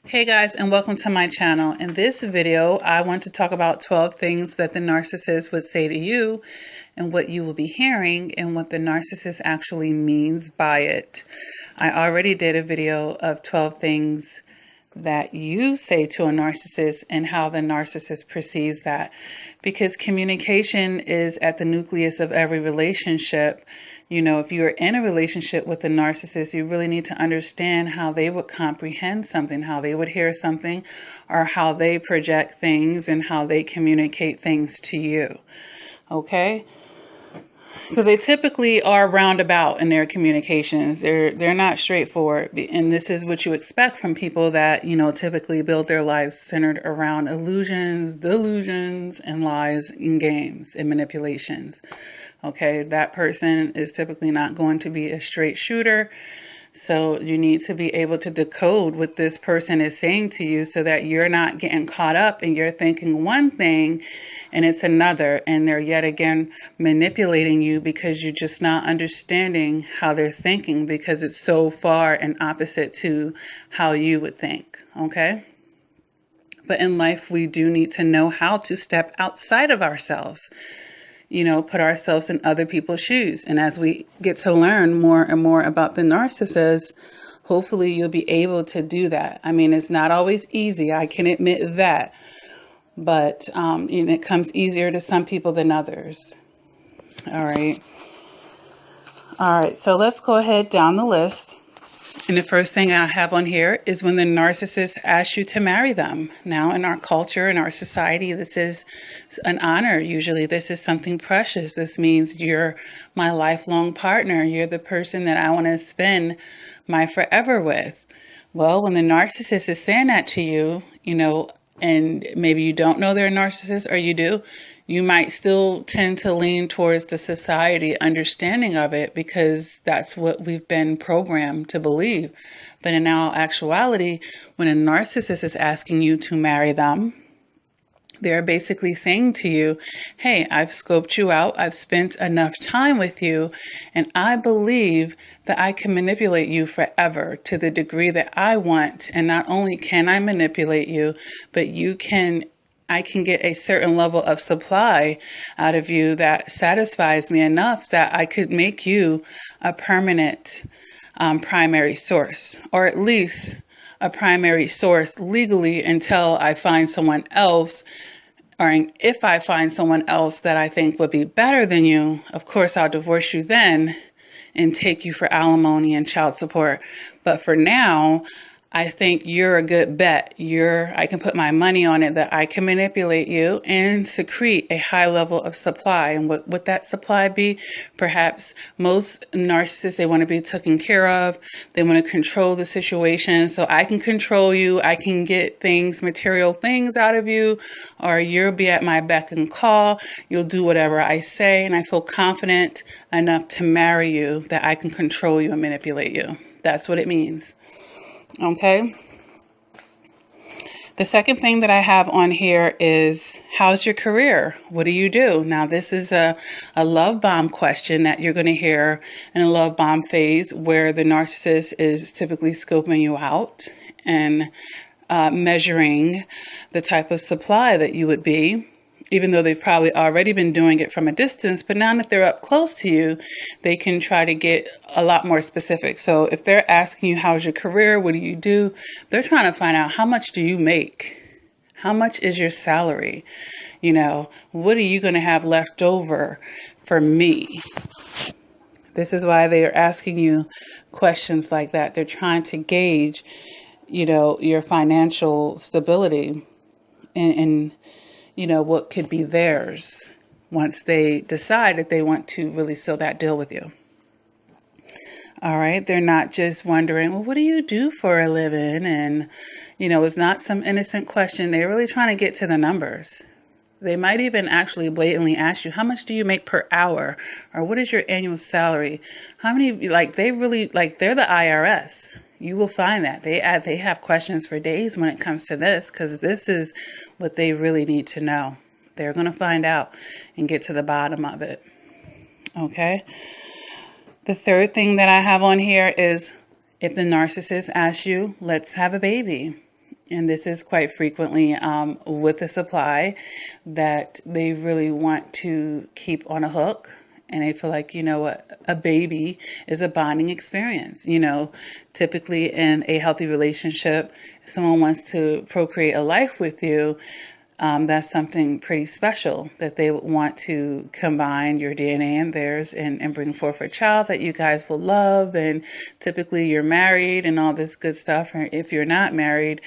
Hey guys, and welcome to my channel. In this video, I want to talk about 12 things that the narcissist would say to you and what you will be hearing and what the narcissist actually means by it. I already did a video of 12 things that you say to a narcissist and how the narcissist perceives that, because communication is at the nucleus of every relationship. You know, if you're in a relationship with a narcissist, you really need to understand how they would comprehend something, how they would hear something, or how they project things and how they communicate things to you. Okay? Because they typically are roundabout in their communications. They're not straightforward. And this is what you expect from people that, you know, typically build their lives centered around illusions, delusions, and lies and games and manipulations. Okay, that person is typically not going to be a straight shooter. So you need to be able to decode what this person is saying to you so that you're not getting caught up and you're thinking one thing and it's another, and they're yet again manipulating you because you're just not understanding how they're thinking because it's so far and opposite to how you would think. Okay? But in life, we do need to know how to step outside of ourselves. You know, put ourselves in other people's shoes. And as we get to learn more and more about the narcissist, hopefully you'll be able to do that. I mean, it's not always easy. I can admit that. But it comes easier to some people than others. All right. All right. So let's go ahead down the list. And the first thing I have on here is when the narcissist asks you to marry them. Now, in our culture, in our society, this is an honor. Usually, this is something precious. This means you're my lifelong partner. You're the person that I want to spend my forever with. Well, when the narcissist is saying that to you, you know, and maybe you don't know they're a narcissist, or you do, you might still tend to lean towards the society understanding of it because that's what we've been programmed to believe. But in all actuality, when a narcissist is asking you to marry them, they're basically saying to you, hey, I've scoped you out, I've spent enough time with you, and I believe that I can manipulate you forever to the degree that I want. And not only can I manipulate you, but I can get a certain level of supply out of you that satisfies me enough that I could make you a permanent primary source, or at least a primary source legally until I find someone else, or if I find someone else that I think would be better than you. Of course, I'll divorce you then and take you for alimony and child support. But for now, I think you're a good bet. I can put my money on it that I can manipulate you and secrete a high level of supply. And what would that supply be? Perhaps most narcissists, they want to be taken care of. They want to control the situation. So I can control you. I can get things, material things out of you, or you'll be at my beck and call. You'll do whatever I say. And I feel confident enough to marry you that I can control you and manipulate you. That's what it means. Okay. The second thing that I have on here is, how's your career? What do you do? Now, this is a love bomb question that you're going to hear in a love bomb phase where the narcissist is typically scoping you out and measuring the type of supply that you would be, even though they've probably already been doing it from a distance. But now that they're up close to you, they can try to get a lot more specific. So if they're asking you, how's your career? What do you do? They're trying to find out, how much do you make? How much is your salary? You know, what are you going to have left over for me? This is why they are asking you questions like that. They're trying to gauge, you know, your financial stability and you know, what could be theirs once they decide that they want to really seal that deal with you. All right. They're not just wondering, well, what do you do for a living? And, you know, it's not some innocent question. They're really trying to get to the numbers. They might even actually blatantly ask you, how much do you make per hour? Or what is your annual salary? How many, like, they're the IRS. You will find that they have questions for days when it comes to this, because this is what they really need to know. They're going to find out and get to the bottom of it. Okay. The third thing that I have on here is, if the narcissist asks you, let's have a baby. And this is quite frequently with a supply that they really want to keep on a hook. And they feel like, a baby is a bonding experience. Typically in a healthy relationship, if someone wants to procreate a life with you, that's something pretty special, that they would want to combine your DNA and theirs and bring forth a child that you guys will love. And typically you're married and all this good stuff. Or if you're not married,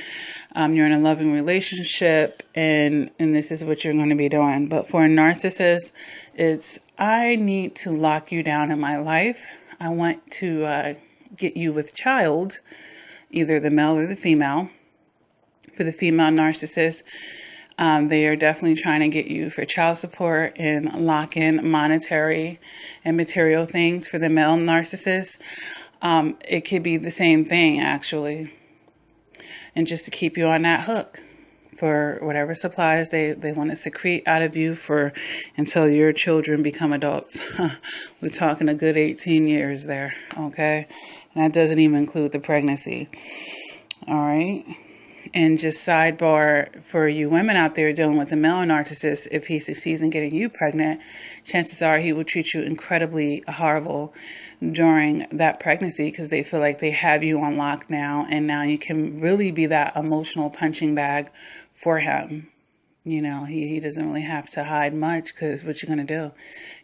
you're in a loving relationship, and this is what you're going to be doing. But for a narcissist, it's, I need to lock you down in my life. I want to get you with child, either the male or the female. For the female narcissist, they are definitely trying to get you for child support and lock in monetary and material things. For the male narcissist, it could be the same thing, actually. And just to keep you on that hook for whatever supplies they want to secrete out of you for until your children become adults. We're talking a good 18 years there, okay? And that doesn't even include the pregnancy. All right? And just sidebar, for you women out there dealing with the male narcissist, if he succeeds in getting you pregnant, chances are he will treat you incredibly horrible during that pregnancy, because they feel like they have you on lock now, and now you can really be that emotional punching bag for him. He doesn't really have to hide much, because what you're going to do,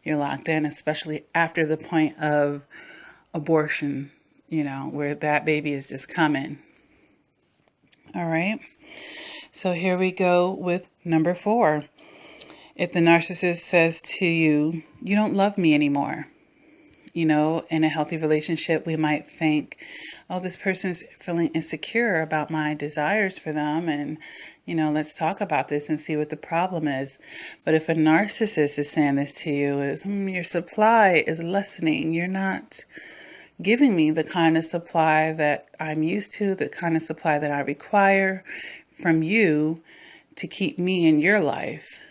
you're locked in, especially after the point of abortion, where that baby is just coming. All right, so here we go with number 4. If the narcissist says to you, you don't love me anymore. In a healthy relationship, we might think, oh, this person is feeling insecure about my desires for them, and, let's talk about this and see what the problem is. But if a narcissist is saying this to you, is your supply is lessening, you're not giving me the kind of supply that I'm used to, the kind of supply that I require from you to keep me in your life,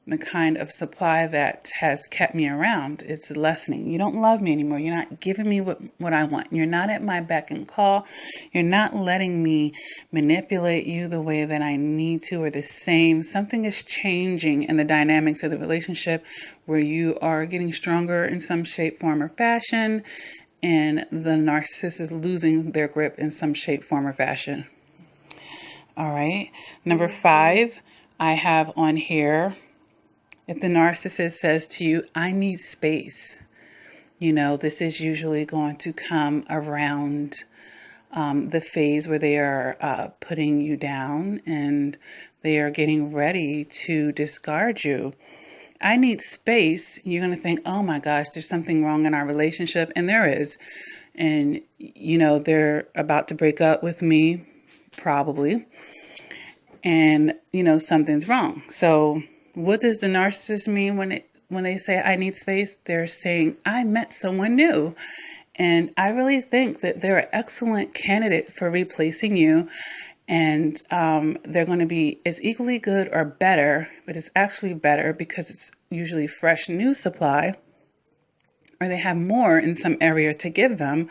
the kind of supply that has kept me around. It's lessening. You don't love me anymore. You're not giving me what I want. You're not at my beck and call. You're not letting me manipulate you the way that I need to, or the same. Something is changing in the dynamics of the relationship where you are getting stronger in some shape, form, or fashion, and the narcissist is losing their grip in some shape, form, or fashion. All right. Number 5, I have on here, if the narcissist says to you, I need space. This is usually going to come around the phase where they are putting you down and they are getting ready to discard you. I need space. You're going to think, oh my gosh, there's something wrong in our relationship. And there is. And, they're about to break up with me, probably. And, something's wrong. So what does the narcissist mean when they say I need space? They're saying, I met someone new. And I really think that they're an excellent candidate for replacing you. And they're going to be as equally good or better, but it's actually better because it's usually fresh new supply, or they have more in some area to give them,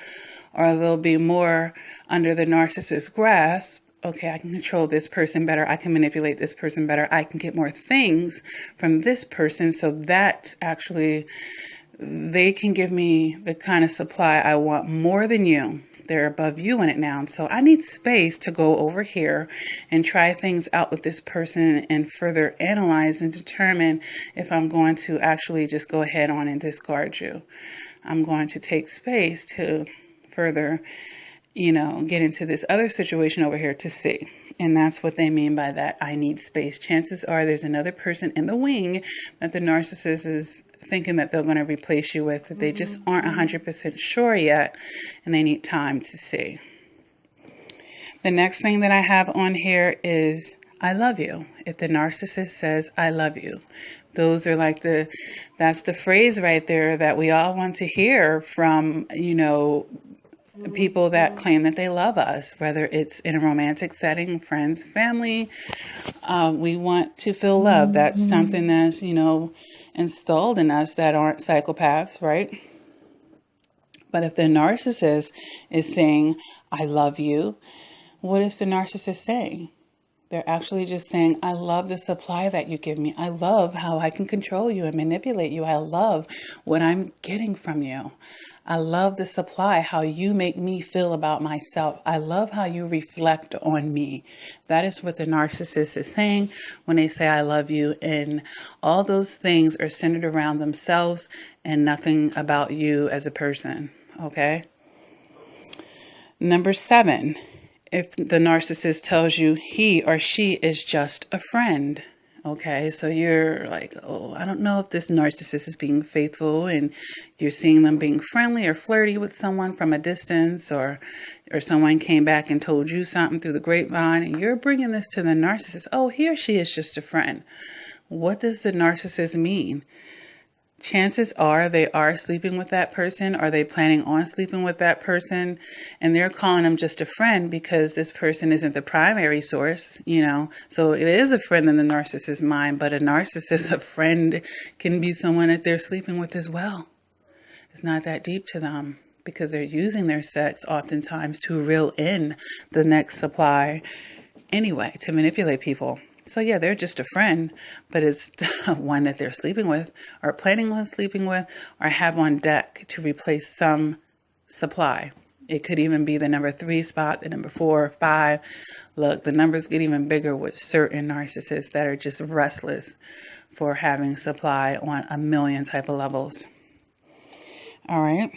or they'll be more under the narcissist's grasp. Okay, I can control this person better. I can manipulate this person better. I can get more things from this person, so that actually they can give me the kind of supply I want more than you. They're above you in it now. So I need space to go over here and try things out with this person and further analyze and determine if I'm going to actually just go ahead on and discard you. I'm going to take space to further, get into this other situation over here to see. And that's what they mean by that. I need space. Chances are there's another person in the wing that the narcissist is thinking that they're going to replace you with, that they just aren't 100% sure yet, and they need time to see. The next thing that I have on here is I love you. If the narcissist says I love you, those are like that's the phrase right there that we all want to hear from, people that claim that they love us, whether it's in a romantic setting, friends, family. We want to feel love. That's something that's, installed in us that aren't psychopaths, right? But if the narcissist is saying, I love you, what is the narcissist saying? They're actually just saying, I love the supply that you give me. I love how I can control you and manipulate you. I love what I'm getting from you. I love the supply, how you make me feel about myself. I love how you reflect on me. That is what the narcissist is saying when they say, I love you. And all those things are centered around themselves and nothing about you as a person. Okay? Number 7. If the narcissist tells you he or she is just a friend, okay, so you're like, oh, I don't know if this narcissist is being faithful, and you're seeing them being friendly or flirty with someone from a distance, or someone came back and told you something through the grapevine, and you're bringing this to the narcissist. Oh, he or she is just a friend. What does the narcissist mean? Chances are they are sleeping with that person. Are they planning on sleeping with that person? And they're calling them just a friend because this person isn't the primary source, So it is a friend in the narcissist's mind, but a narcissist, a friend can be someone that they're sleeping with as well. It's not that deep to them because they're using their sex oftentimes to reel in the next supply anyway, to manipulate people. So yeah, they're just a friend, but it's one that they're sleeping with or planning on sleeping with or have on deck to replace some supply. It could even be the number 3 spot, the number 4 or 5. Look, the numbers get even bigger with certain narcissists that are just restless for having supply on a million type of levels. All right.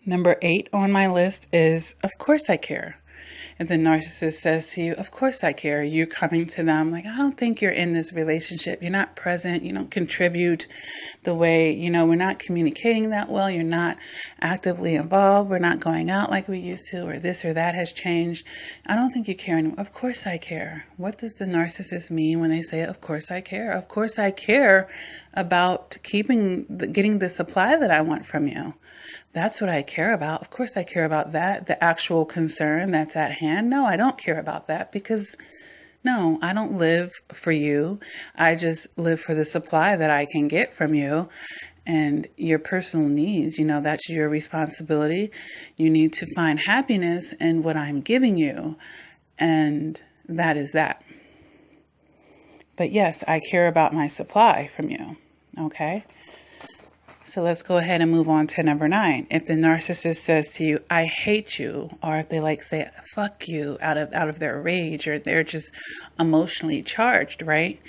Number 8 on my list is, of course I care. If the narcissist says to you, of course I care, you're coming to them like, I don't think you're in this relationship. You're not present. You don't contribute the way, we're not communicating that well. You're not actively involved. We're not going out like we used to, or this or that has changed. I don't think you care anymore. Of course I care. What does the narcissist mean when they say, of course I care? Of course I care about getting the supply that I want from you. That's what I care about. Of course I care about that, the actual concern that's at hand. No, I don't care about that because, no, I don't live for you. I just live for the supply that I can get from you and your personal needs. That's your responsibility. You need to find happiness in what I'm giving you, and that is that. But yes, I care about my supply from you. Okay? So let's go ahead and move on to number 9. If the narcissist says to you, I hate you, or if they say, fuck you out of their rage, or they're just emotionally charged, right?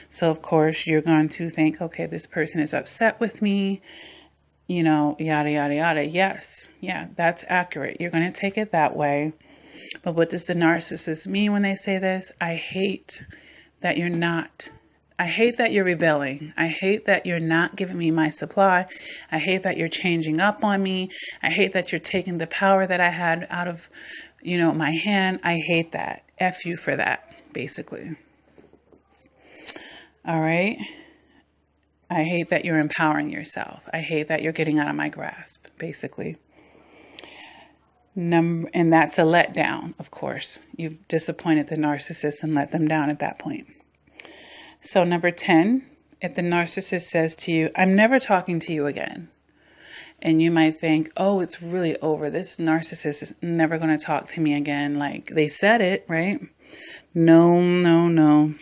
So of course you're going to think, okay, this person is upset with me, yada, yada, yada. Yes. Yeah, that's accurate. You're going to take it that way. But what does the narcissist mean when they say this? I hate that you're rebelling. I hate that you're not giving me my supply. I hate that you're changing up on me. I hate that you're taking the power that I had out of, my hand. I hate that. F you for that, basically. All right. I hate that you're empowering yourself. I hate that you're getting out of my grasp, basically. And that's a letdown, of course. You've disappointed the narcissist and let them down at that point. So number 10, if the narcissist says to you, I'm never talking to you again. And you might think, oh, it's really over. This narcissist is never going to talk to me again. Like they said it, right? No.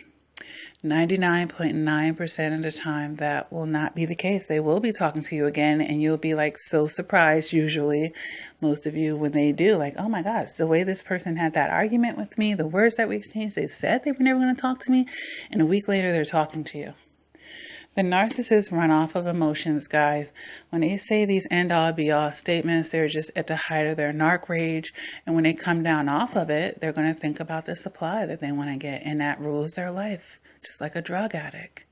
99.9% of the time, that will not be the case. They will be talking to you again, and you'll be so surprised, usually, most of you, when they do, oh my gosh, the way this person had that argument with me, the words that we exchanged, they said they were never going to talk to me, and a week later, they're talking to you. The narcissists run off of emotions, guys. When they say these end-all, be-all statements, they're just at the height of their narc rage. And when they come down off of it, they're going to think about the supply that they want to get. And that rules their life, just like a drug addict.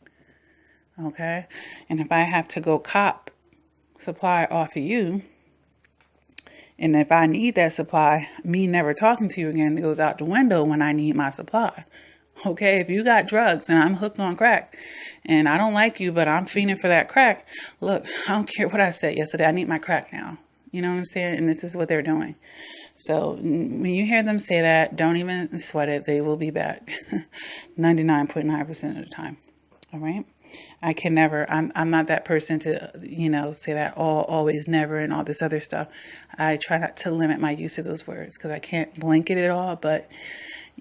Okay? And if I have to go cop supply off of you, and if I need that supply, me never talking to you again goes out the window when I need my supply. Okay, if you got drugs and I'm hooked on crack and I don't like you, but I'm fiending for that crack, look, I don't care what I said yesterday. I need my crack now. You know what I'm saying? And this is what they're doing. So when you hear them say that, don't even sweat it. They will be back 99.9% of the time. All right. I can never, I'm not that person to, say that always, never, and all this other stuff. I try not to limit my use of those words because I can't blanket it all, but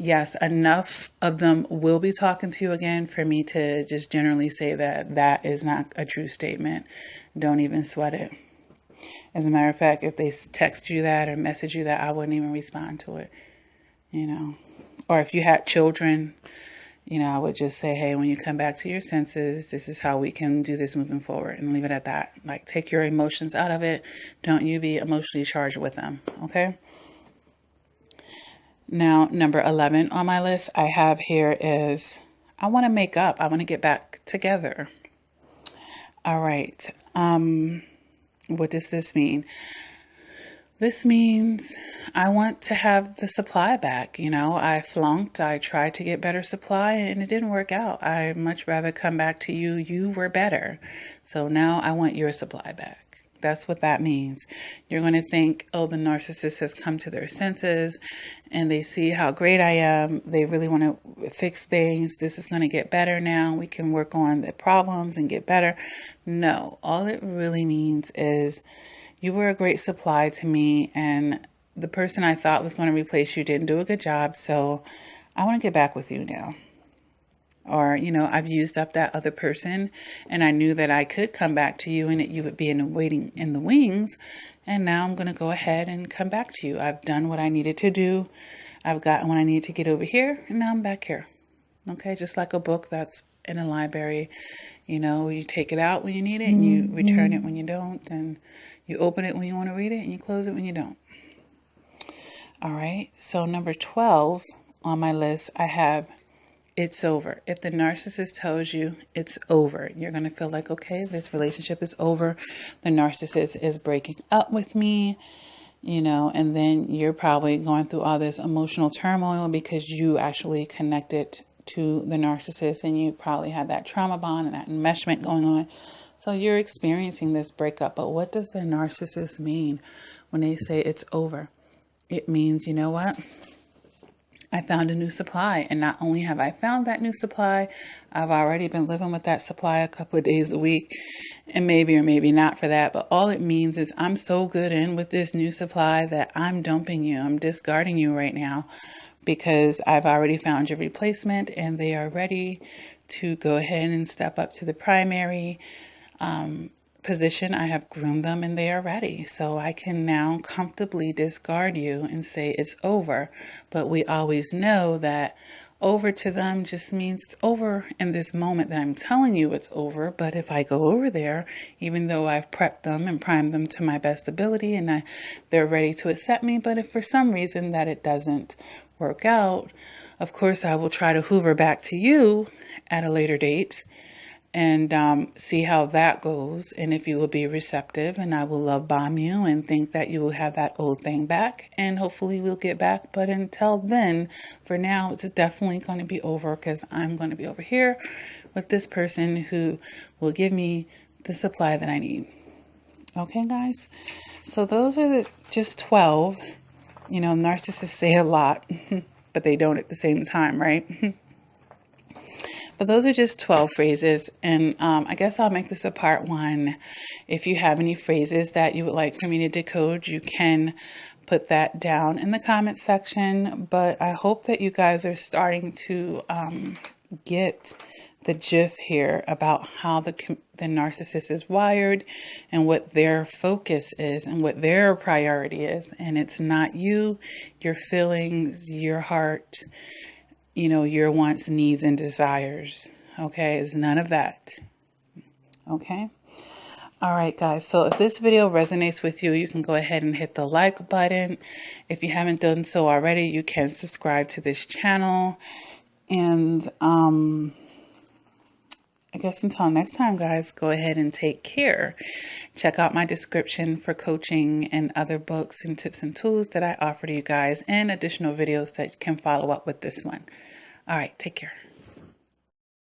Yes, enough of them will be talking to you again for me to just generally say that that is not a true statement. Don't even sweat it. As a matter of fact, if they text you that or message you that, I wouldn't even respond to it, you know. Or if you had children, you know, I would just say, hey, when you come back to your senses, this is how we can do this moving forward, and leave it at that. Like, take your emotions out of it. Don't you be emotionally charged with them, okay? Now, number 11 on my list I have here is, I want to make up. I want to get back together. All right. What does this mean? This means I want to have the supply back. You know, I flunked. I tried to get better supply and it didn't work out. I'd much rather come back to you. You were better. So now I want your supply back. That's what that means. You're going to think, oh, the narcissist has come to their senses and they see how great I am. They really want to fix things. This is going to get better now. We can work on the problems and get better. No, all it really means is you were a great supply to me, and the person I thought was going to replace you didn't do a good job, so I want to get back with you now. Or, you know, I've used up that other person, and I knew that I could come back to you and that you would be waiting in the wings, and now I'm going to go ahead and come back to you. I've done what I needed to do. I've gotten what I needed to get over here, and now I'm back here. Okay, just like a book that's in a library. You know, you take it out when you need it, and you return it when you don't, and you open it when you want to read it, and you close it when you don't. All right, so number 12 on my list, I have it's over. If the narcissist tells you it's over, you're going to feel like, okay, this relationship is over. The narcissist is breaking up with me, you know, and then you're probably going through all this emotional turmoil because you actually connected to the narcissist and you probably had that trauma bond and that enmeshment going on. So you're experiencing this breakup. But what does the narcissist mean when they say it's over? It means, you know what? I found a new supply. And not only have I found that new supply, I've already been living with that supply a couple of days a week, and maybe or maybe not for that. But all it means is I'm so good in with this new supply that I'm dumping you. I'm discarding you right now because I've already found your replacement and they are ready to go ahead and step up to the primary position. I have groomed them and they are ready. So I can now comfortably discard you and say it's over. But we always know that over to them just means it's over in this moment that I'm telling you it's over. But if I go over there, even though I've prepped them and primed them to my best ability and they're ready to accept me, but if for some reason that it doesn't work out, of course I will try to hoover back to you at a later date and see how that goes, and if you will be receptive, and I will love bomb you and think that you will have that old thing back, and hopefully we'll get back. But until then, for now, it's definitely going to be over because I'm going to be over here with this person who will give me the supply that I need. Okay, guys? So those are just 12. You know, narcissists say a lot, but they don't at the same time, right? But those are just 12 phrases, and I guess I'll make this a part 1. If you have any phrases that you would like for me to decode, you can put that down in the comment section. But I hope that you guys are starting to get the gist here about how the narcissist is wired and what their focus is and what their priority is. And it's not you, your feelings, your heart, you know, your wants, needs, and desires. Okay, it's none of that. Okay. All right, guys. So if this video resonates with you, you can go ahead and hit the like button. If you haven't done so already, you can subscribe to this channel. And I guess until next time, guys, go ahead and take care. Check out my description for coaching and other books and tips and tools that I offer to you guys, and additional videos that can follow up with this one. All right, take care.